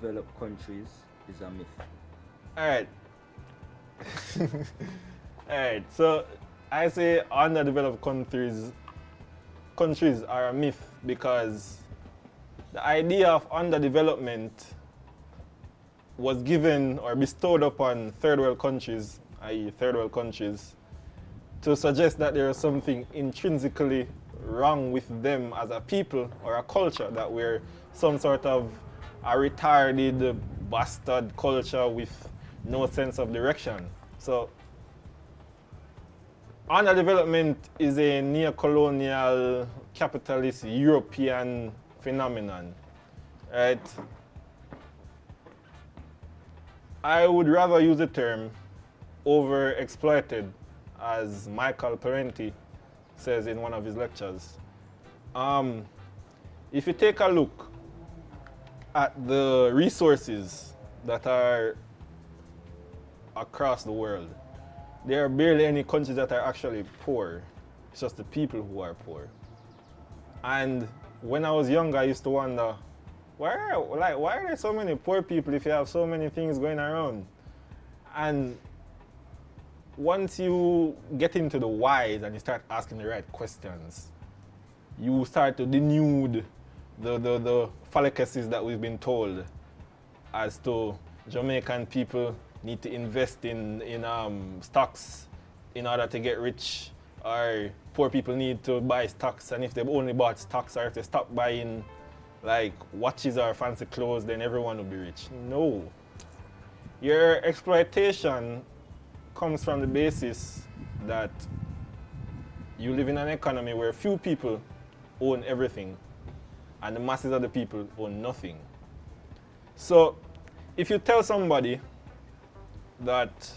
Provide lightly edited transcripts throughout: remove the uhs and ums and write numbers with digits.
underdeveloped countries is a myth? Alright. Alright, so I say underdeveloped countries are a myth because the idea of underdevelopment was given or bestowed upon third world countries, i.e. third world countries, to suggest that there is something intrinsically wrong with them as a people or a culture, that we're some sort of a retarded bastard culture with no sense of direction. So underdevelopment is a neo-colonial capitalist European phenomenon, right? I would rather use the term overexploited, as Michael Parenti says in one of his lectures. If you take a look at the resources that are across the world, there are barely any countries that are actually poor. It's just the people who are poor. And when I was younger, I used to wonder, why are there so many poor people if you have so many things going around? And once you get into the whys and you start asking the right questions, you start to denude the fallacies that we've been told as to Jamaican people need to invest in stocks in order to get rich, or poor people need to buy stocks, and if they've only bought stocks or if they stop buying like watches or fancy clothes, then everyone will be rich. No. Your exploitation comes from the basis that you live in an economy where few people own everything and the masses of the people own nothing. So if you tell somebody that,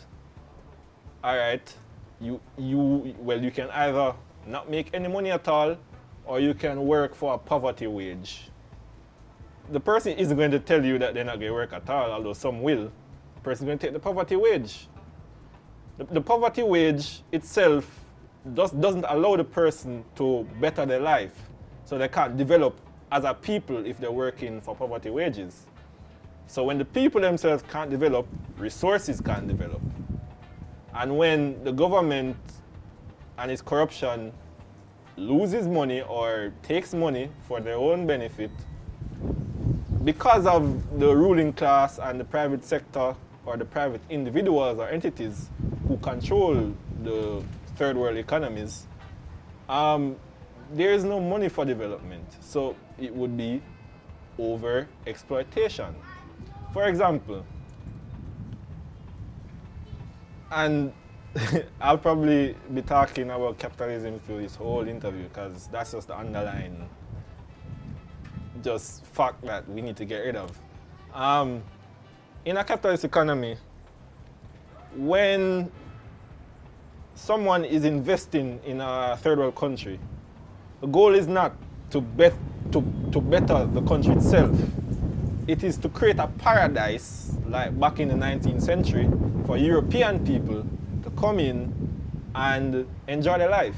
all right, you can either not make any money at all or you can work for a poverty wage. The person isn't going to tell you that they're not going to work at all, although some will. The person is going to take the poverty wage. The poverty wage itself doesn't allow the person to better their life. So they can't develop as a people if they're working for poverty wages. So when the people themselves can't develop, resources can't develop. And when the government and its corruption loses money or takes money for their own benefit, because of the ruling class and the private sector or the private individuals or entities who control the third world economies, there is no money for development. So it would be over-exploitation. For example, and I'll probably be talking about capitalism through this whole interview because that's just the underlying just fact that we need to get rid of. In a capitalist economy, when someone is investing in a third world country, the goal is not to better the country itself. It is to create a paradise, like back in the 19th century, for European people to come in and enjoy their life.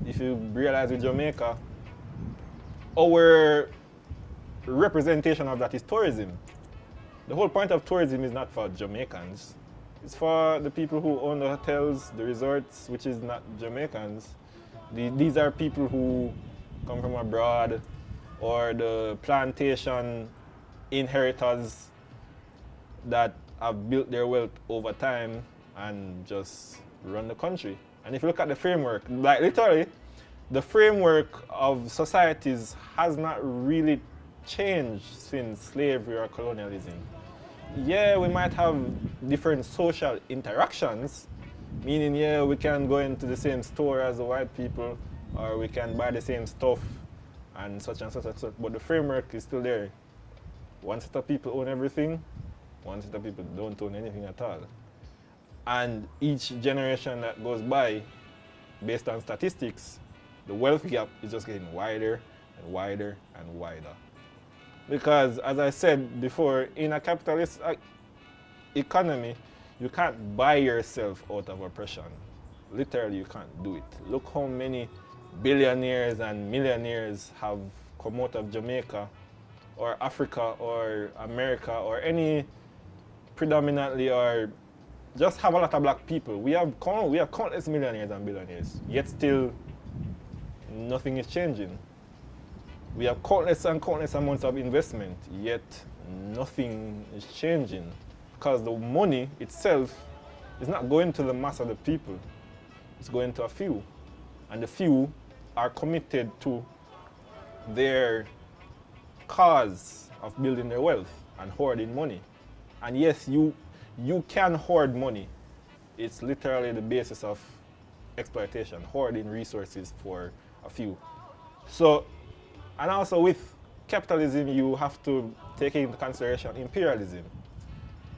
If you realize with Jamaica, our representation of that is tourism. The whole point of tourism is not for Jamaicans. It's for the people who own the hotels, the resorts, which is not Jamaicans. These are people who come from abroad, or the plantation inheritors that have built their wealth over time and just run the country. And if you look at the framework, like literally, the framework of societies has not really changed since slavery or colonialism. Yeah, we might have different social interactions, meaning, yeah, we can go into the same store as the white people, or we can buy the same stuff, and such and such and such, but the framework is still there. One set of people own everything, one set of people don't own anything at all. And each generation that goes by, based on statistics, the wealth gap is just getting wider and wider and wider. Because, as I said before, in a capitalist economy, you can't buy yourself out of oppression. Literally, you can't do it. Look how many billionaires and millionaires have come out of Jamaica or Africa or America or any predominantly or just have a lot of black people. We have countless millionaires and billionaires, yet still nothing is changing. We have countless and countless amounts of investment, yet nothing is changing because the money itself is not going to the mass of the people. It's going to a few, and the few are committed to their cause of building their wealth and hoarding money. And yes, you can hoard money. It's literally the basis of exploitation, hoarding resources for a few. So, and also with capitalism, you have to take into consideration imperialism.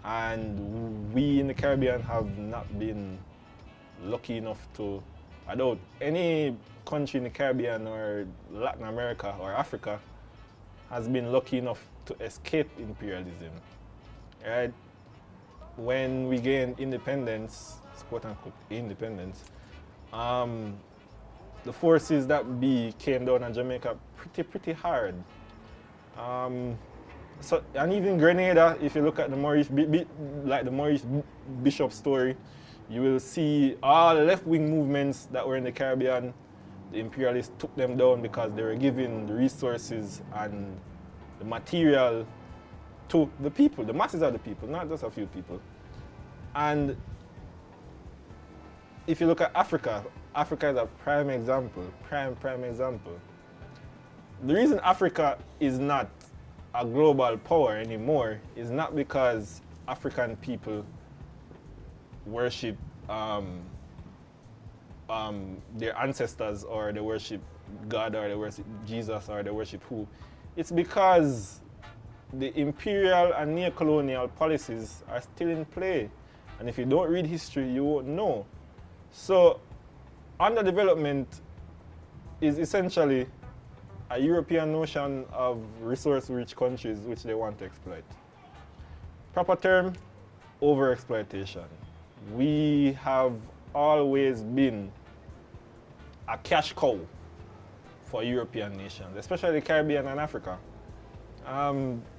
And we in the Caribbean have not been lucky enough to, I doubt any country in the Caribbean or Latin America or Africa has been lucky enough to escape imperialism. Right? When we gained independence, quote unquote independence, the forces that came down on Jamaica pretty hard. So, and even Grenada, if you look at the Maurice Bishop story, you will see all the left-wing movements that were in the Caribbean. The imperialists took them down because they were giving the resources and the material to the people, the masses of the people, not just a few people. And if you look at Africa, Africa is a prime example, prime example. The reason Africa is not a global power anymore is not because African people worship their ancestors, or they worship God, or they worship Jesus, or they worship who. It's because the imperial and neo-colonial policies are still in play. And if you don't read history, you won't know. So, underdevelopment is essentially a European notion of resource-rich countries which they want to exploit. Proper term, overexploitation. We have always been a cash cow for European nations, especially the Caribbean and Africa.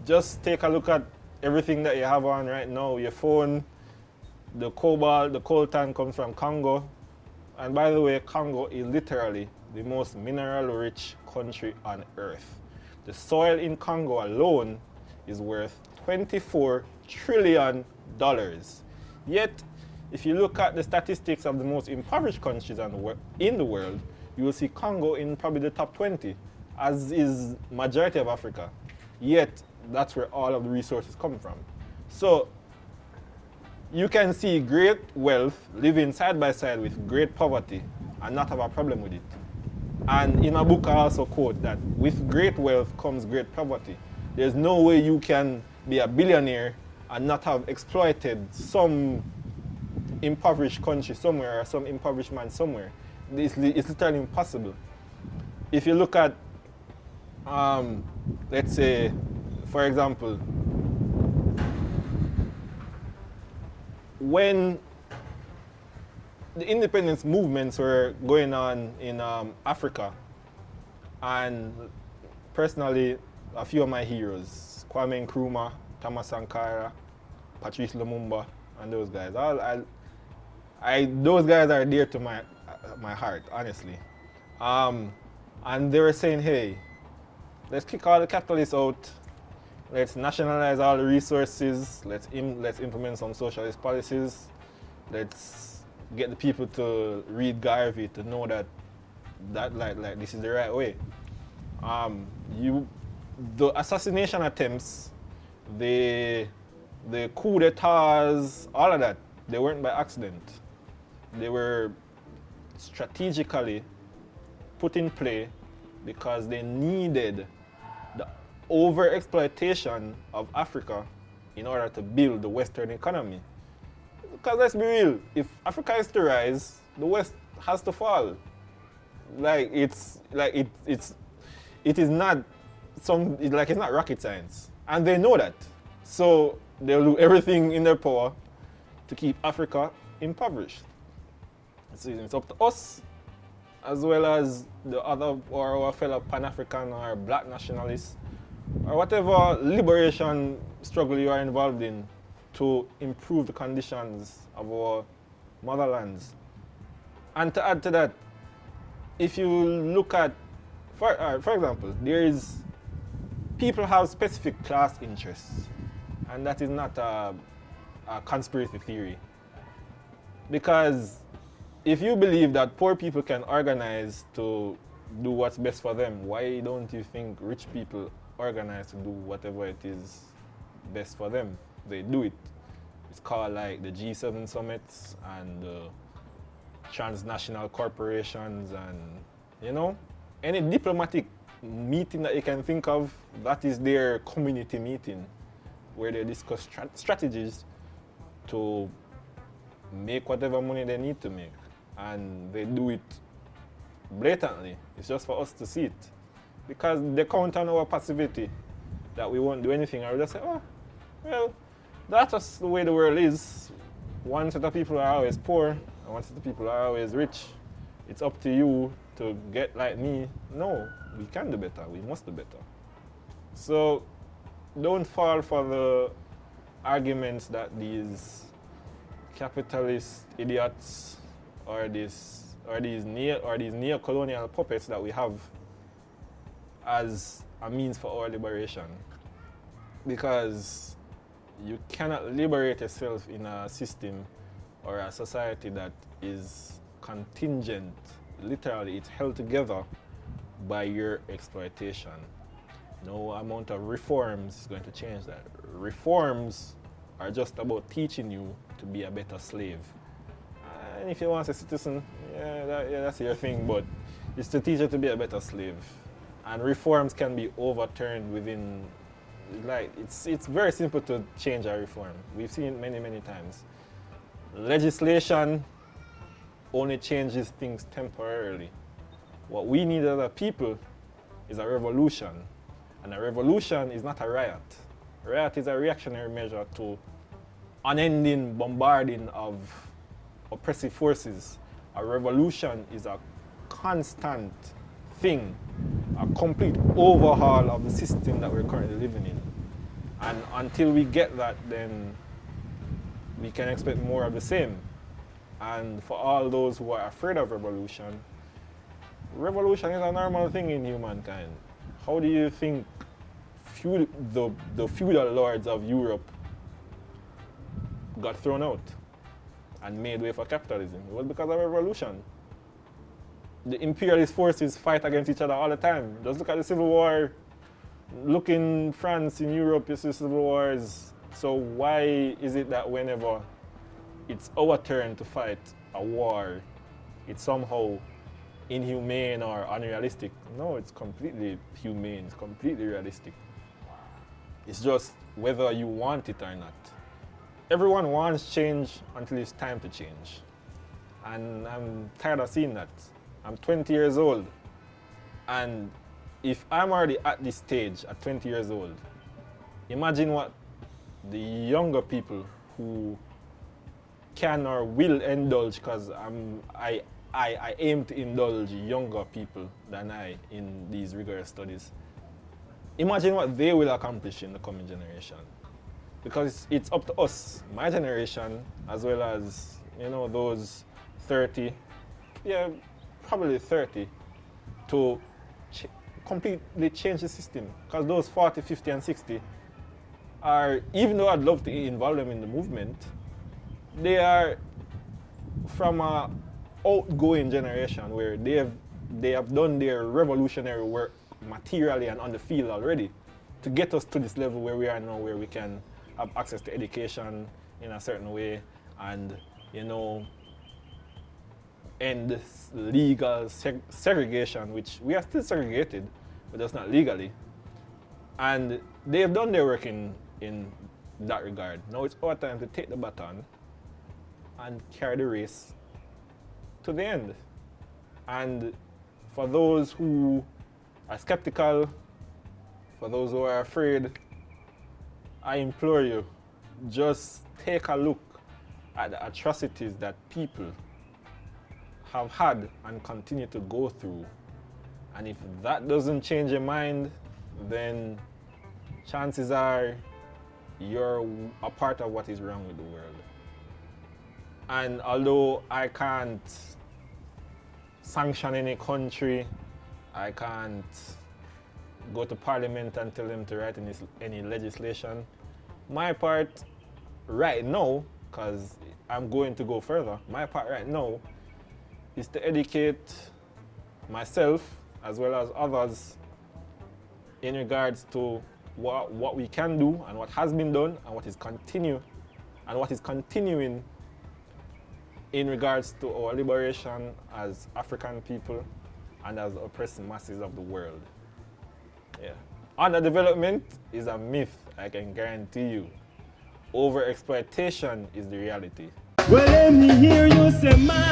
Just take a look at everything that you have on right now. Your phone, the cobalt, the coltan comes from Congo. And by the way, Congo is literally the most mineral-rich country on earth. The soil in Congo alone is worth $24 trillion. Yet, if you look at the statistics of the most impoverished countries in the world, you will see Congo in probably the top 20, as is majority of Africa. Yet, that's where all of the resources come from. So, you can see great wealth living side by side with great poverty and not have a problem with it. And in a book I also quote that with great wealth comes great poverty. There's no way you can be a billionaire and not have exploited some impoverished country somewhere or some impoverished man somewhere. It's literally impossible. If you look at, let's say, for example, when the independence movements were going on in Africa, and personally, a few of my heroes, Kwame Nkrumah, Thomas Sankara, Patrice Lumumba, and those guys, those guys are dear to my heart, honestly. And they were saying, hey, let's kick all the capitalists out. Let's nationalize all the resources. Let's implement some socialist policies. Let's get the people to read Garvey to know that this is the right way. The assassination attempts, the coup d'etats, all of that, they weren't by accident. They were strategically put in play because they needed the overexploitation of Africa in order to build the Western economy. Because let's be real, if Africa is to rise, the West has to fall. It's not rocket science, and they know that. So they'll do everything in their power to keep Africa impoverished. It's up to us, as well as the other or our fellow Pan-African or black nationalists, or whatever liberation struggle you are involved in to improve the conditions of our motherlands. And to add to that, if you look at, for example, people have specific class interests, and that is not a conspiracy theory. Because if you believe that poor people can organize to do what's best for them, why don't you think rich people organize to do whatever it is best for them? They do it. It's called like the G7 summits and transnational corporations, and any diplomatic meeting that you can think of, that is their community meeting where they discuss strategies to make whatever money they need to make, and they do it blatantly. It's just for us to see it, because they count on our passivity that we won't do anything, and we just say, oh, well, that's just the way the world is. One set of people are always poor, and one set of people are always rich. It's up to you to get like me. No, we can do better. We must do better. So don't fall for the arguments that these capitalist idiots or these neo-colonial puppets that we have as a means for our liberation. Because you cannot liberate yourself in a system or a society that is contingent. Literally, it's held together by your exploitation. No amount of reforms is going to change that. Reforms are just about teaching you to be a better slave. And if you want a citizen, that's your thing, but it's to teach you to be a better slave. And reforms can be overturned within, like, it's very simple to change a reform. We've seen it many, many times. Legislation only changes things temporarily. What we need as a people is a revolution. And a revolution is not a riot. A riot is a reactionary measure to unending bombarding of oppressive forces. A revolution is a constant thing, a complete overhaul of the system that we're currently living in. And until we get that, then we can expect more of the same. And for all those who are afraid of revolution, revolution is a normal thing in humankind. How do you think the feudal lords of Europe got thrown out and made way for capitalism? It was because of revolution. The imperialist forces fight against each other all the time. Just look at the Civil War. Look in France, in Europe, you see civil wars. So why is it that whenever it's our turn to fight a war, it's somehow inhumane or unrealistic? No, it's completely humane, it's completely realistic. It's just whether you want it or not. Everyone wants change until it's time to change. And I'm tired of seeing that. I'm 20 years old, and if I'm already at this stage at 20 years old, imagine what the younger people who can or will indulge, because I aim to indulge younger people than I in these rigorous studies. Imagine what they will accomplish in the coming generation. Because it's up to us, my generation, as well as those 30, probably 30, to completely change the system. Because those 40, 50, and 60 are, even though I'd love to involve them in the movement, they are from a outgoing generation where they have done their revolutionary work materially and on the field already to get us to this level where we are now, where we can have access to education in a certain way and, end legal segregation, which we are still segregated, but just not legally. And they have done their work in that regard. Now it's our time to take the baton and carry the race to the end. And for those who are skeptical, for those who are afraid, I implore you, just take a look at the atrocities that people have had and continue to go through. And if that doesn't change your mind, then chances are you're a part of what is wrong with the world. And although I can't sanction any country, I can't go to parliament and tell them to write any legislation, my part right now, because I'm going to go further, my part right now is to educate myself as well as others in regards to what we can do and what has been done and what is continuing in regards to our liberation as African people and as oppressed masses of the world. Yeah. Underdevelopment is a myth, I can guarantee you. Overexploitation is the reality. Well, let me hear you say, man.